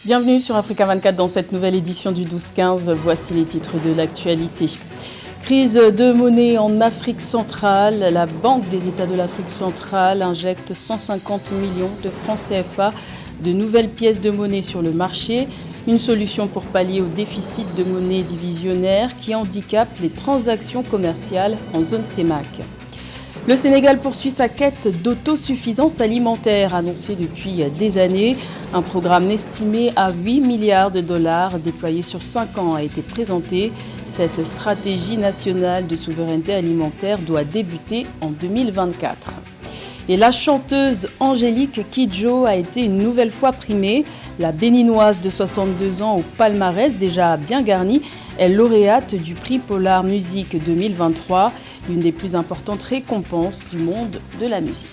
Bienvenue sur Africa 24 dans cette nouvelle édition du 12-15. Voici les titres de l'actualité. Crise de monnaie en Afrique centrale. La Banque des États de l'Afrique centrale injecte 150 millions de francs CFA de nouvelles pièces de monnaie sur le marché. Une solution pour pallier au déficit de monnaie divisionnaire qui handicape les transactions commerciales en zone CEMAC. Le Sénégal poursuit sa quête d'autosuffisance alimentaire annoncée depuis des années. Un programme estimé à 8 milliards de dollars déployé sur 5 ans a été présenté. Cette stratégie nationale de souveraineté alimentaire doit débuter en 2024. Et la chanteuse Angélique Kidjo a été une nouvelle fois primée. La béninoise de 62 ans au palmarès déjà bien garni est lauréate du prix Polar Musique 2023, l'une des plus importantes récompenses du monde de la musique.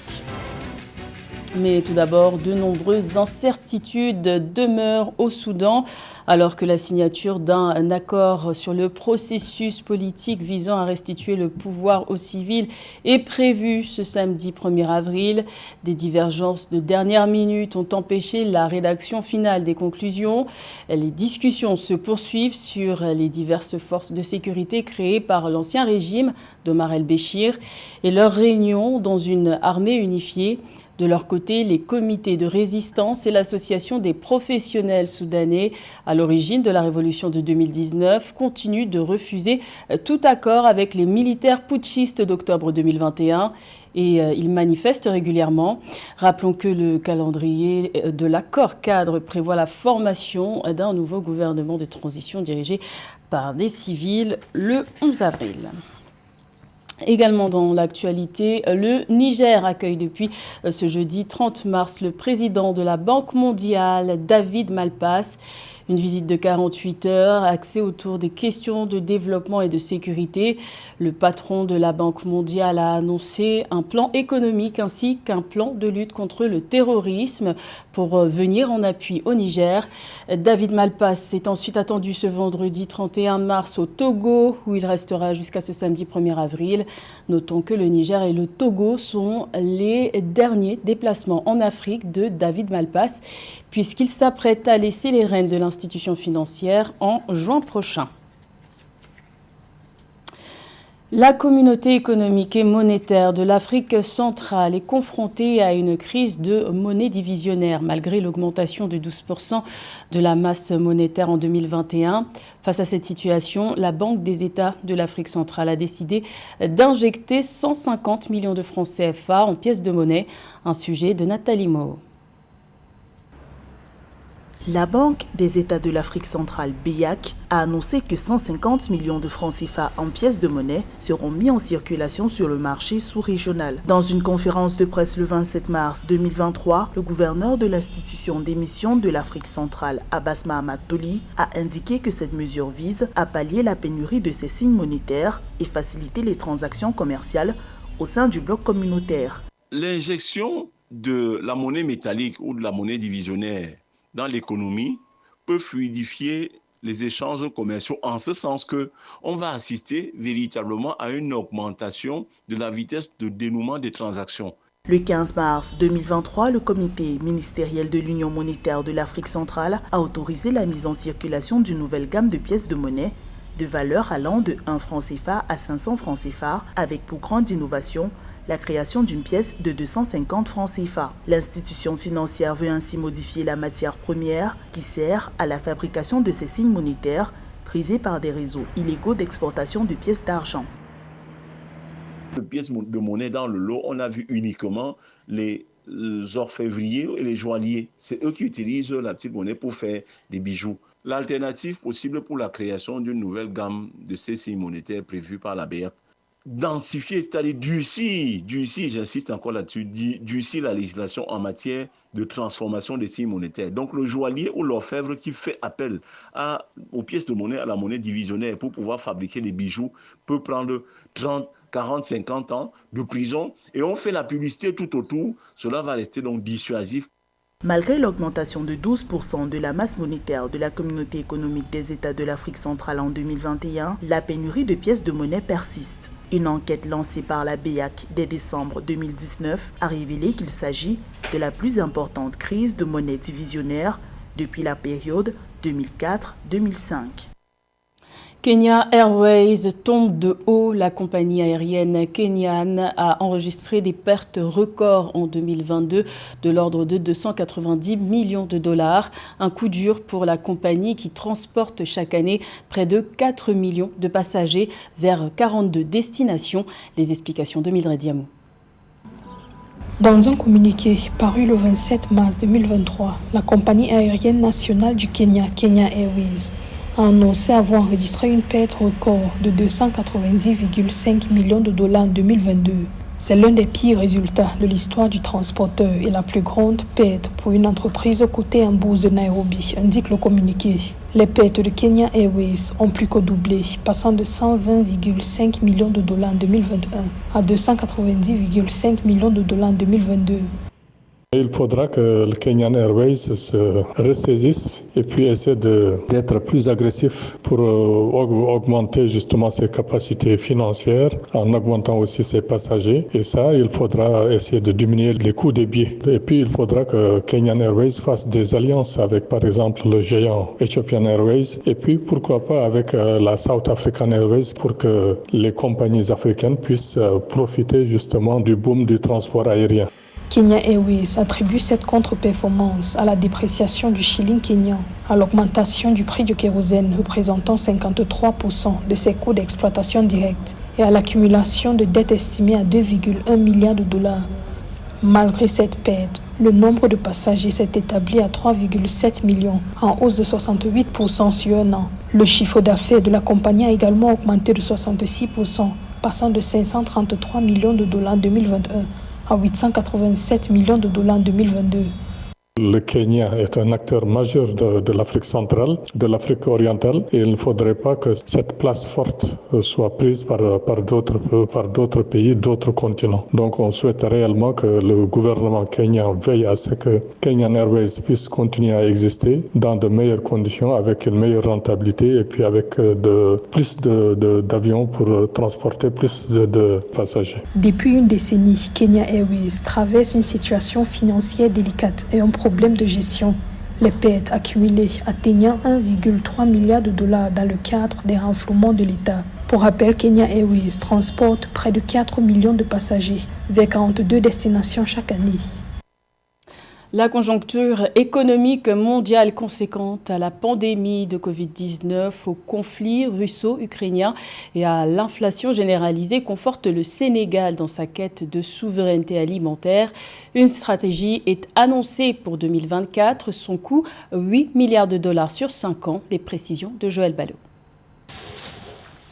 Mais tout d'abord, de nombreuses incertitudes demeurent au Soudan, alors que la signature d'un accord sur le processus politique visant à restituer le pouvoir aux civils est prévue ce samedi 1er avril. Des divergences de dernière minute ont empêché la rédaction finale des conclusions. Les discussions se poursuivent sur les diverses forces de sécurité créées par l'ancien régime d'Omar el-Béchir et leur réunion dans une armée unifiée. De leur côté, les comités de résistance et l'association des professionnels soudanais à l'origine de la révolution de 2019 continuent de refuser tout accord avec les militaires putschistes d'octobre 2021 et ils manifestent régulièrement. Rappelons que le calendrier de l'accord cadre prévoit la formation d'un nouveau gouvernement de transition dirigé par des civils le 11 avril. Également dans l'actualité, le Niger accueille depuis ce jeudi 30 mars le président de la Banque mondiale, David Malpass. Une visite de 48 heures axée autour des questions de développement et de sécurité. Le patron de la Banque mondiale a annoncé un plan économique ainsi qu'un plan de lutte contre le terrorisme pour venir en appui au Niger. David Malpass est ensuite attendu ce vendredi 31 mars au Togo où il restera jusqu'à ce samedi 1er avril. Notons que le Niger et le Togo sont les derniers déplacements en Afrique de David Malpass puisqu'il s'apprête à laisser les rênes de l'institution financière en juin prochain. La communauté économique et monétaire de l'Afrique centrale est confrontée à une crise de monnaie divisionnaire malgré l'augmentation de 12% de la masse monétaire en 2021. Face à cette situation, la Banque des États de l'Afrique centrale a décidé d'injecter 150 millions de francs CFA en pièces de monnaie, un sujet de Nathalie Moe. La Banque des États de l'Afrique centrale, BEAC, a annoncé que 150 millions de francs CFA en pièces de monnaie seront mis en circulation sur le marché sous-régional. Dans une conférence de presse le 27 mars 2023, le gouverneur de l'institution d'émission de l'Afrique centrale, Abbas Mahamat Toli, a indiqué que cette mesure vise à pallier la pénurie de ces signes monétaires et faciliter les transactions commerciales au sein du bloc communautaire. L'injection de la monnaie métallique ou de la monnaie divisionnaire dans l'économie peut fluidifier les échanges commerciaux en ce sens que on va assister véritablement à une augmentation de la vitesse de dénouement des transactions. Le 15 mars 2023, le comité ministériel de l'Union monétaire de l'Afrique centrale a autorisé la mise en circulation d'une nouvelle gamme de pièces de monnaie de valeur allant de 1 franc CFA à 500 francs CFA, avec pour grande innovation la création d'une pièce de 250 francs CFA. L'institution financière veut ainsi modifier la matière première qui sert à la fabrication de ces signes monétaires prisés par des réseaux illégaux d'exportation de pièces d'argent. De pièces de monnaie dans le lot, on a vu uniquement les orfèvriers et les joailliers. C'est eux qui utilisent la petite monnaie pour faire des bijoux. L'alternative possible pour la création d'une nouvelle gamme de ces signes monétaires prévus par la BEAC, densifier, c'est-à-dire durcir, j'insiste encore là-dessus, durcir la législation en matière de transformation des signes monétaires. Donc le joaillier ou l'orfèvre qui fait appel aux pièces de monnaie, à la monnaie divisionnaire pour pouvoir fabriquer des bijoux peut prendre 30, 40, 50 ans de prison et on fait la publicité tout autour. Cela va rester donc dissuasif. Malgré l'augmentation de 12% de la masse monétaire de la communauté économique des États de l'Afrique centrale en 2021, la pénurie de pièces de monnaie persiste. Une enquête lancée par la BEAC dès décembre 2019 a révélé qu'il s'agit de la plus importante crise de monnaie divisionnaire depuis la période 2004-2005. Kenya Airways tombe de haut. La compagnie aérienne kenyane a enregistré des pertes records en 2022 de l'ordre de 290 millions de dollars. Un coup dur pour la compagnie qui transporte chaque année près de 4 millions de passagers vers 42 destinations. Les explications de Mildred Diamou. Dans un communiqué paru le 27 mars 2023, la compagnie aérienne nationale du Kenya, Kenya Airways, a annoncé avoir enregistré une perte record de 290,5 millions de dollars en 2022. C'est l'un des pires résultats de l'histoire du transporteur et la plus grande perte pour une entreprise cotée en bourse de Nairobi, indique le communiqué. Les pertes de Kenya Airways ont plus que doublé, passant de 120,5 millions de dollars en 2021 à 290,5 millions de dollars en 2022. Il faudra que le Kenyan Airways se ressaisisse et puis essaie d'être plus agressif pour augmenter justement ses capacités financières en augmentant aussi ses passagers. Et ça, il faudra essayer de diminuer les coûts des billets. Et puis, il faudra que Kenyan Airways fasse des alliances avec, par exemple, le géant Ethiopian Airways et puis, pourquoi pas, avec la South African Airways pour que les compagnies africaines puissent profiter justement du boom du transport aérien. Kenya Airways attribue cette contre-performance à la dépréciation du shilling kényan, à l'augmentation du prix du kérosène représentant 53% de ses coûts d'exploitation directs et à l'accumulation de dettes estimées à 2,1 milliards de dollars. Malgré cette perte, le nombre de passagers s'est établi à 3,7 millions, en hausse de 68% sur un an. Le chiffre d'affaires de la compagnie a également augmenté de 66%, passant de 533 millions de dollars en 2021 à 887 millions de dollars en 2022. Le Kenya est un acteur majeur de l'Afrique centrale, de l'Afrique orientale, et il ne faudrait pas que cette place forte soit prise par d'autres pays, d'autres continents. Donc on souhaite réellement que le gouvernement kenyan veille à ce que Kenyan Airways puisse continuer à exister dans de meilleures conditions, avec une meilleure rentabilité et puis avec plus d'avions pour transporter plus de passagers. Depuis une décennie, Kenya Airways traverse une situation financière délicate et un problème de gestion. Les pertes accumulées atteignant 1,3 milliard de dollars dans le cadre des renflouements de l'État. Pour rappel, Kenya Airways transporte près de 4 millions de passagers vers 42 destinations chaque année. La conjoncture économique mondiale conséquente à la pandémie de Covid-19, au conflit russo-ukrainien et à l'inflation généralisée conforte le Sénégal dans sa quête de souveraineté alimentaire. Une stratégie est annoncée pour 2024, son coût 8 milliards de dollars sur 5 ans. Les précisions de Joël Ballot.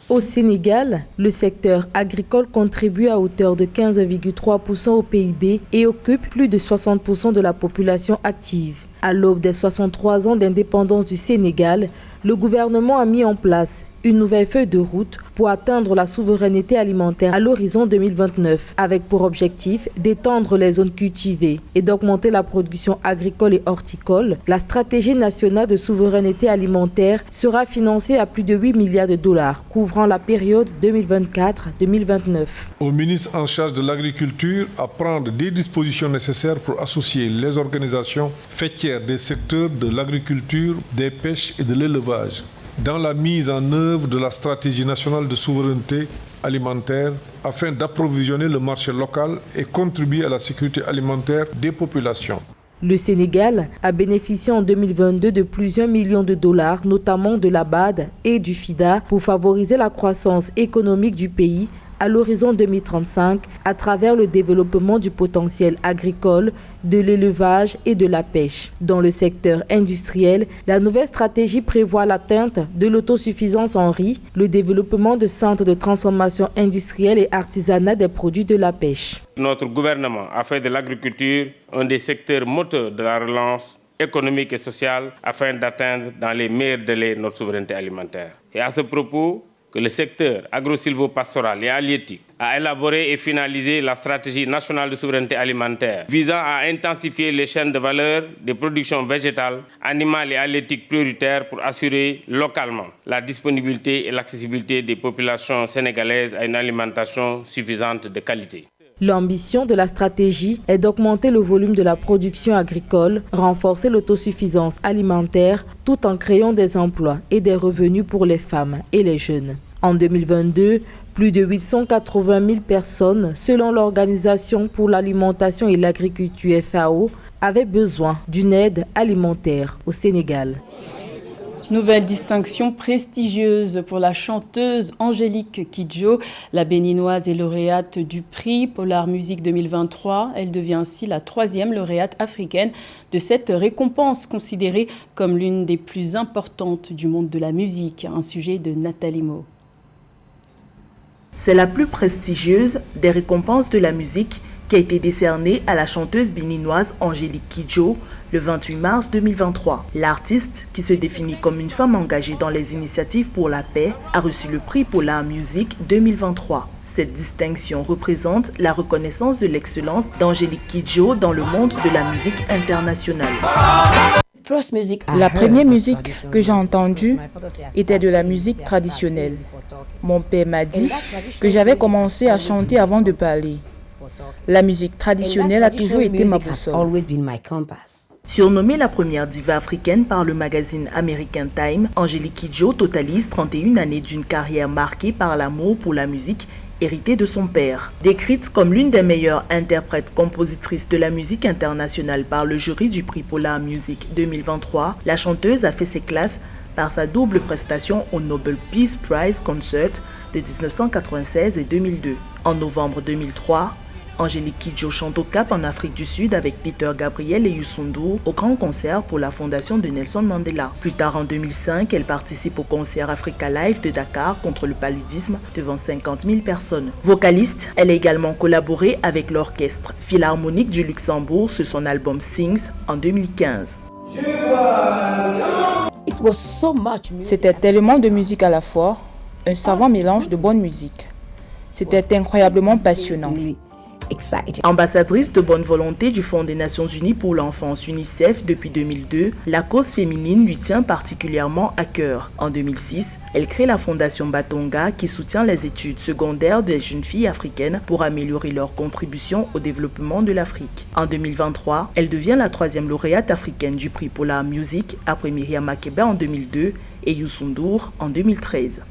Au Sénégal, le secteur agricole contribue à hauteur de 15,3% au PIB et occupe plus de 60% de la population active. À l'aube des 63 ans d'indépendance du Sénégal, le gouvernement a mis en place une nouvelle feuille de route pour atteindre la souveraineté alimentaire à l'horizon 2029, avec pour objectif d'étendre les zones cultivées et d'augmenter la production agricole et horticole. La stratégie nationale de souveraineté alimentaire sera financée à plus de 8 milliards de dollars, couvrant la période 2024-2029. Au ministre en charge de l'agriculture à prendre des dispositions nécessaires pour associer les organisations faîtières des secteurs de l'agriculture, des pêches et de l'élevage dans la mise en œuvre de la stratégie nationale de souveraineté alimentaire afin d'approvisionner le marché local et contribuer à la sécurité alimentaire des populations. Le Sénégal a bénéficié en 2022 de plusieurs millions de dollars, notamment de la BAD et du FIDA, pour favoriser la croissance économique du pays à l'horizon 2035 à travers le développement du potentiel agricole, de l'élevage et de la pêche. Dans le secteur industriel, la nouvelle stratégie prévoit l'atteinte de l'autosuffisance en riz, le développement de centres de transformation industrielle et artisanale des produits de la pêche. Notre gouvernement a fait de l'agriculture un des secteurs moteurs de la relance économique et sociale afin d'atteindre dans les meilleurs délais notre souveraineté alimentaire. Et à ce propos, que le secteur agro-silvo-pastoral et halieutique a élaboré et finalisé la stratégie nationale de souveraineté alimentaire visant à intensifier les chaînes de valeur des productions végétales, animales et halieutiques prioritaires pour assurer localement la disponibilité et l'accessibilité des populations sénégalaises à une alimentation suffisante de qualité. L'ambition de la stratégie est d'augmenter le volume de la production agricole, renforcer l'autosuffisance alimentaire tout en créant des emplois et des revenus pour les femmes et les jeunes. En 2022, plus de 880 000 personnes, selon l'Organisation pour l'alimentation et l'agriculture FAO, avaient besoin d'une aide alimentaire au Sénégal. Nouvelle distinction prestigieuse pour la chanteuse Angélique Kidjo. La béninoise est lauréate du prix Polar Music 2023. Elle devient ainsi la 3e lauréate africaine de cette récompense considérée comme l'une des plus importantes du monde de la musique. Un sujet de Nathalie Mo. C'est la plus prestigieuse des récompenses de la musique qui a été décernée à la chanteuse béninoise Angélique Kidjo le 28 mars 2023. L'artiste, qui se définit comme une femme engagée dans les initiatives pour la paix, a reçu le prix Polar Music 2023. Cette distinction représente la reconnaissance de l'excellence d'Angélique Kidjo dans le monde de la musique internationale. La première musique que j'ai entendue était de la musique traditionnelle. Mon père m'a dit que j'avais commencé à chanter avant de parler. La musique traditionnelle a toujours été ma boussole. Surnommée la première diva africaine par le magazine American Time, Angélique Kidjo totalise 31 années d'une carrière marquée par l'amour pour la musique héritée de son père. Décrite comme l'une des meilleures interprètes-compositrices de la musique internationale par le jury du prix Polar Music 2023, la chanteuse a fait ses classes par sa double prestation au Nobel Peace Prize Concert de 1996 et 2002. En novembre 2003, Angélique Kidjo chante au Cap en Afrique du Sud avec Peter Gabriel et Youssou N'Dour au grand concert pour la fondation de Nelson Mandela. Plus tard en 2005, elle participe au concert Africa Live de Dakar contre le paludisme devant 50 000 personnes. Vocaliste, elle a également collaboré avec l'orchestre Philharmonique du Luxembourg sur son album Sings en 2015. C'était tellement de musique à la fois, un savant mélange de bonne musique. C'était incroyablement passionnant. Ambassadrice de bonne volonté du Fonds des Nations Unies pour l'enfance UNICEF depuis 2002, la cause féminine lui tient particulièrement à cœur. En 2006, elle crée la Fondation Batonga qui soutient les études secondaires des jeunes filles africaines pour améliorer leur contribution au développement de l'Afrique. En 2023, elle devient la 3e lauréate africaine du prix Polar Music après Myriam Makeba en 2002 et Youssou N'Dour en 2013.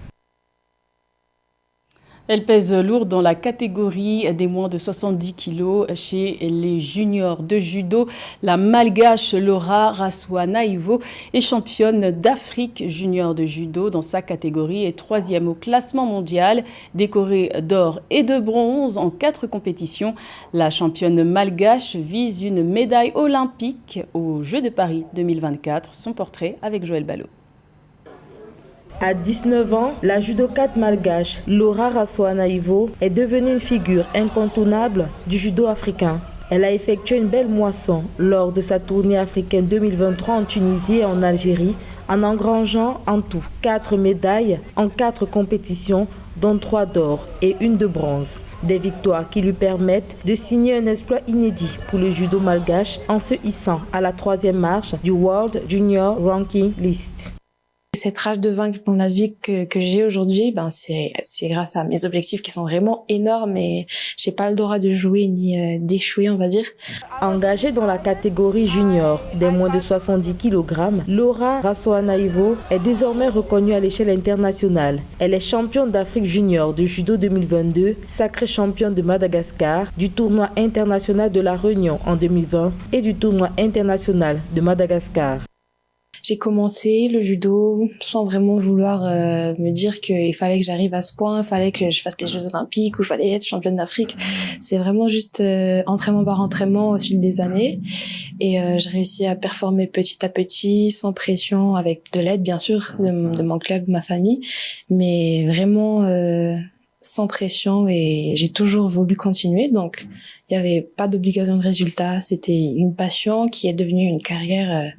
Elle pèse lourd dans la catégorie des moins de 70 kilos chez les juniors de judo. La malgache Laura Rassoua-Naïvo est championne d'Afrique junior de judo dans sa catégorie et 3e au classement mondial, décorée d'or et de bronze en 4 compétitions. La championne malgache vise une médaille olympique aux Jeux de Paris 2024. Son portrait avec Joël Ballot. À 19 ans, la judokate malgache Laura Rassoua-Naïvo est devenue une figure incontournable du judo africain. Elle a effectué une belle moisson lors de sa tournée africaine 2023 en Tunisie et en Algérie, en engrangeant en tout 4 médailles en 4 compétitions, dont 3 d'or et 1 de bronze. Des victoires qui lui permettent de signer un exploit inédit pour le judo malgache en se hissant à la 3e marche du World Junior Ranking List. Cette rage de vaincre dans la vie que j'ai aujourd'hui, c'est grâce à mes objectifs qui sont vraiment énormes et j'ai pas le droit de jouer ni d'échouer, on va dire. Engagée dans la catégorie junior des moins de 70 kg, Laura Rassoua-Naïvo est désormais reconnue à l'échelle internationale. Elle est championne d'Afrique junior de judo 2022, sacrée championne de Madagascar, du tournoi international de la Réunion en 2020 et du tournoi international de Madagascar. J'ai commencé le judo sans vraiment vouloir me dire qu'il fallait que j'arrive à ce point, il fallait que je fasse les Jeux Olympiques ou il fallait être championne d'Afrique. C'est vraiment juste entraînement par entraînement au fil des années. Et j'ai réussi à performer petit à petit, sans pression, avec de l'aide bien sûr de mon club, ma famille, mais vraiment sans pression et j'ai toujours voulu continuer. Donc il n'y avait pas d'obligation de résultat, c'était une passion qui est devenue une carrière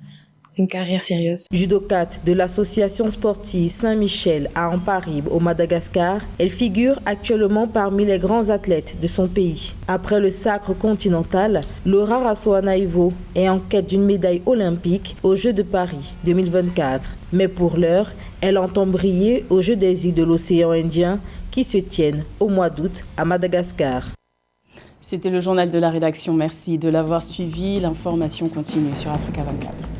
sérieuse. Judokate de l'association sportive Saint-Michel à Amparibe au Madagascar, elle figure actuellement parmi les grands athlètes de son pays. Après le sacre continental, Laura Rassoua-Naïvo est en quête d'une médaille olympique aux Jeux de Paris 2024. Mais pour l'heure, elle entend briller aux Jeux des îles de l'océan Indien qui se tiennent au mois d'août à Madagascar. C'était le journal de la rédaction. Merci de l'avoir suivi. L'information continue sur Africa 24.